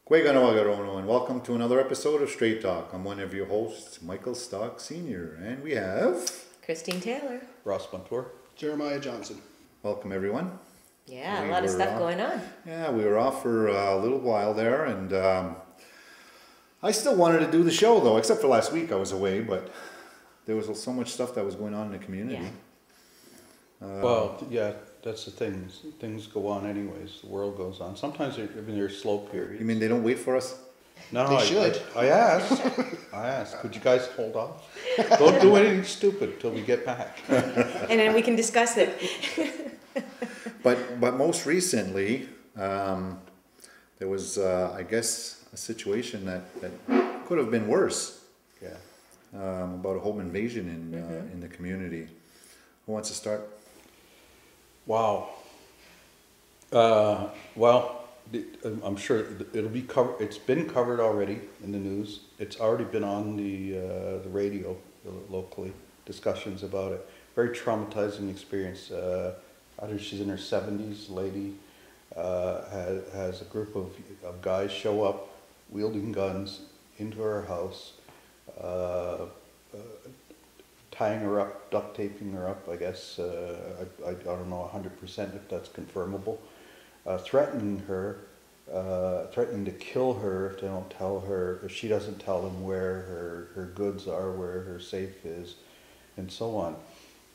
Kahnawake, and welcome to another episode of Straight Talk. I'm one of your hosts, Michael Stalk Sr., and we have... Christine Taylor. Ross Montour. Jeremiah Johnson. Welcome, everyone. Yeah, a lot of stuff going on. Yeah, we were off for a little while there, and I still wanted to do the show, though, except for last week I was away, but there was so much stuff that was going on in the community. Yeah. Well, yeah, that's the thing. Things go on anyways. The world goes on. Sometimes there's slow periods. You mean they don't wait for us? No, They should. I asked. Could you guys hold off? Don't do anything stupid till we get back. And then we can discuss it. But most recently, there was, I guess, a situation that could have been worse. Yeah. About a home invasion in the community. Who wants to start? Wow. Well, I'm sure it'll be covered. It's been covered already in the news. It's already been on the radio locally. Discussions about it. Very traumatizing experience. I think she's in her 70s. Lady has a group of guys show up, wielding guns into her house, tying her up, duct taping her up. I guess I don't know 100% if that's confirmable. Threatening her, threatening to kill her if they don't tell her, if she doesn't tell them where her goods are, where her safe is, and so on.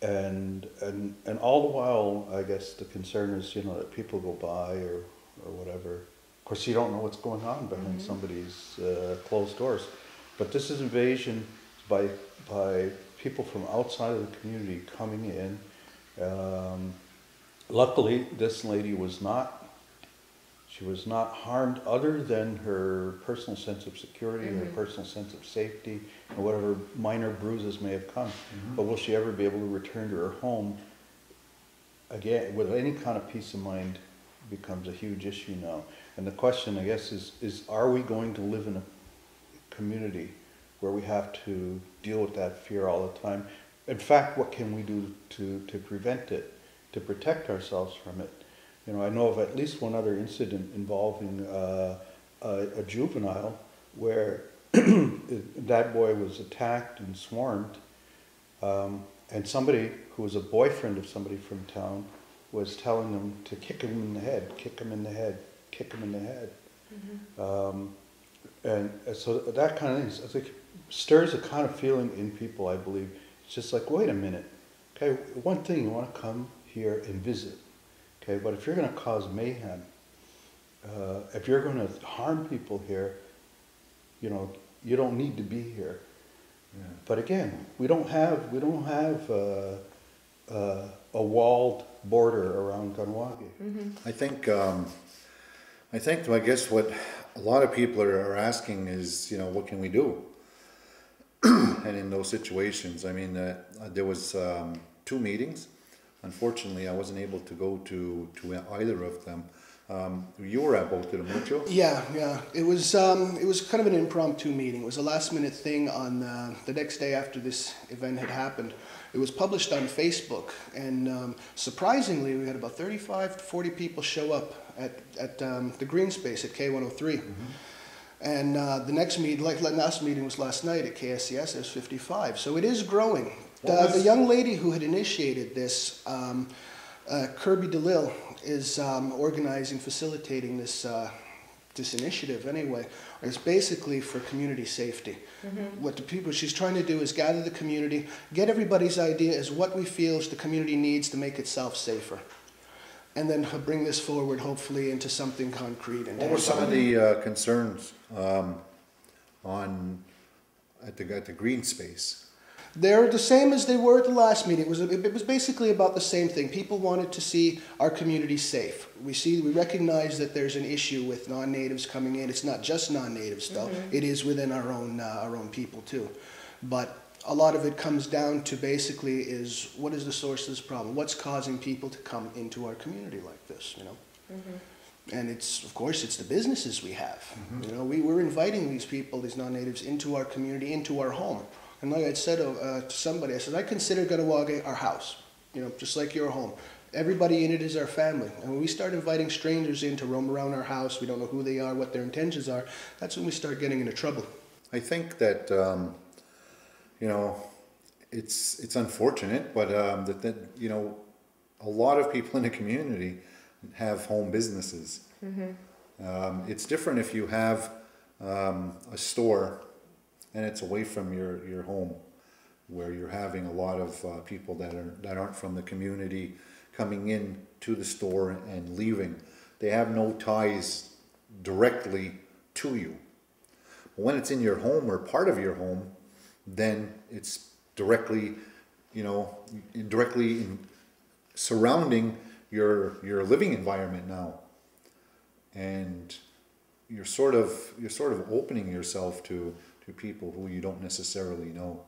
And all the while, I guess the concern is, that people go by or whatever. Of course, you don't know what's going on behind somebody's closed doors. But this is invasion by people from outside of the community coming in. Luckily, this lady was not harmed other than her personal sense of security, her personal sense of safety, and whatever minor bruises may have come. But will she ever be able to return to her home again with any kind of peace of mind becomes a huge issue now. And the question, I guess, is are we going to live in a community where we have to deal with that fear all the time? In fact, what can we do to prevent it, to protect ourselves from it? I know of at least one other incident involving a juvenile where that boy was attacked and swarmed, and somebody who was a boyfriend of somebody from town was telling him to kick him in the head, kick him in the head, kick him in the head. And so that kind of thing, I think, stirs a kind of feeling in people, I believe. It's just like, wait a minute. Okay, one thing, you want to come here and visit. Okay, but if you're going to cause mayhem, if you're going to harm people here, you don't need to be here. Yeah. But again, we don't have a walled border around Kahnawake. I think I guess what a lot of people are asking is, what can we do? And in those situations, I mean, there was 2 meetings. Unfortunately, I wasn't able to go to either of them. You were at both of them, weren't you? Yeah. It was kind of an impromptu meeting. It was a last-minute thing on the next day after this event had happened. It was published on Facebook, and surprisingly, we had about 35 to 40 people show up at the green space at K103. And the next meeting, like last meeting was last night at KSCS, there's 55. So it is growing. The young lady who had initiated this, Kirby DeLille, is organizing, facilitating this initiative anyway. It's basically for community safety. What she's trying to do is gather the community, get everybody's idea as what we feel the community needs to make itself safer. And then bring this forward, hopefully, into something concrete. And what were some of the concerns at the green space? They're the same as they were at the last meeting. It was basically about the same thing. People wanted to see our community safe. We recognize that there's an issue with non-natives coming in. It's not just non-natives, though. It is within our own people too. But a lot of it comes down to basically is what is the source of this problem? What's causing people to come into our community like this? And of course, it's the businesses we have. We're inviting these people, these non-natives, into our community, into our home. And like I said to somebody, I said, I consider Kahnawake our house, just like your home. Everybody in it is our family. And when we start inviting strangers in to roam around our house, we don't know who they are, what their intentions are, that's when we start getting into trouble. I think that, you know, it's unfortunate, but that, you know, a lot of people in the community have home businesses. It's different if you have a store and it's away from your home, where you're having a lot of people that aren't from the community coming in to the store and leaving. They have no ties directly to you. But when it's in your home or part of your home, then it's directly, you know, directly surrounding your living environment now, and you're sort of opening yourself to people who you don't necessarily know.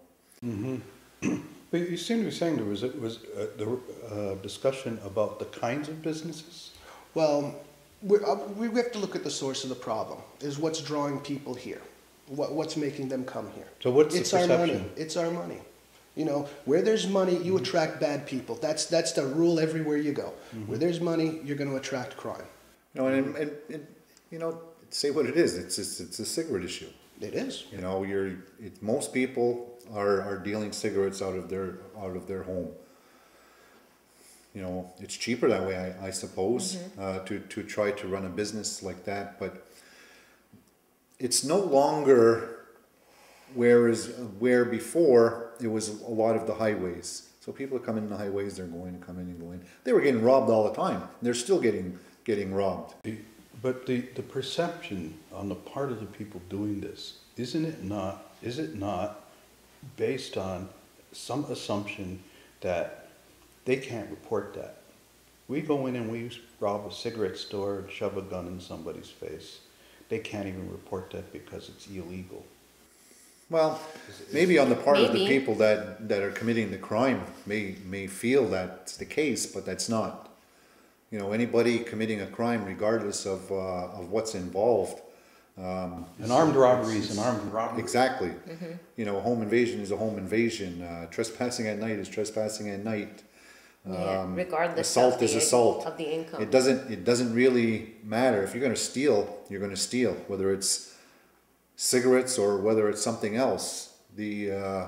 But you seem to be saying there was the discussion about the kinds of businesses. Well, we have to look at the source of the problem, is what's drawing people here, what's making them come here. So what's the perception? Our money. It's our money. You know, where there's money, you attract bad people. That's the rule everywhere you go. Where there's money, you're going to attract crime. You know, and you know, say what it is. It's a cigarette issue. It is. You know, most people are dealing cigarettes out of their home. You know, it's cheaper that way, I suppose, to try to run a business like that. But it's no longer where before it was a lot of the highways. So people are coming in the highways, they're going and coming and going. They were getting robbed all the time. They're still getting robbed. But the perception on the part of the people doing this, is it not based on some assumption that they can't report that? We go in and we rob a cigarette store and shove a gun in somebody's face. They can't even report that because it's illegal. Well, maybe on the part of the Maybe. people that are committing the crime may feel that's the case, but that's not. You know, anybody committing a crime, regardless of what's involved. An armed robbery is an armed robbery. Exactly. You know, a home invasion is a home invasion. Trespassing at night is trespassing at night. Regardless assault of is the, assault. of the income. It doesn't really matter. If you're going to steal, you're going to steal, whether it's cigarettes or whether it's something else. The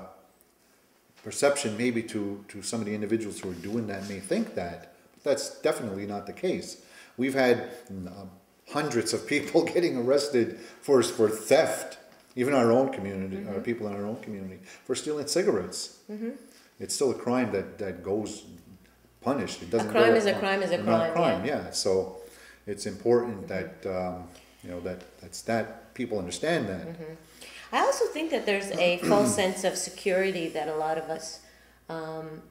perception maybe to some of the individuals who are doing that may think that, but that's definitely not the case. We've had hundreds of people getting arrested for theft, even our own community, our people in our own community, for stealing cigarettes. It's still a crime that goes punished. It doesn't. A crime go is a crime is a crime. Yeah. So it's important that you know that people understand that. I also think that there's a false sense of security that a lot of us,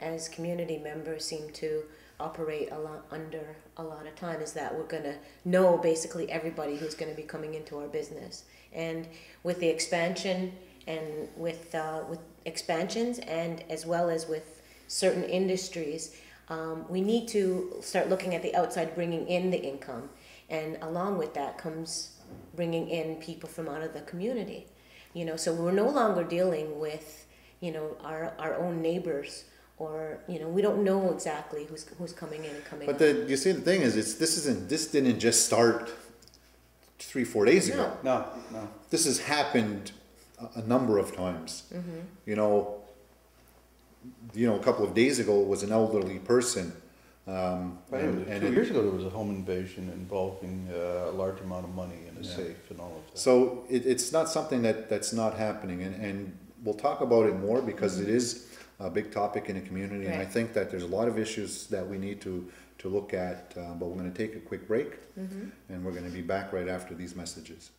as community members, seem to operate under a lot of time, is that we're going to know basically everybody who's going to be coming into our business. And with the expansion and with expansions, and as well as with certain industries, we need to start looking at the outside, bringing in the income, and along with that comes bringing in people from out of the community. You know, so we're no longer dealing with, you know, our own neighbors, or, you know, we don't know exactly who's coming in and coming out. But you see, the thing is, this didn't just start 3-4 days ago. No. This has happened a number of times. You know, a couple of days ago it was an elderly person. And 2 years ago there was a home invasion involving a large amount of money in a safe and all of that. So it's not something that's not happening, and we'll talk about it more because it is a big topic in the community, and I think that there's a lot of issues that we need to look at, but we're going to take a quick break, and we're going to be back right after these messages.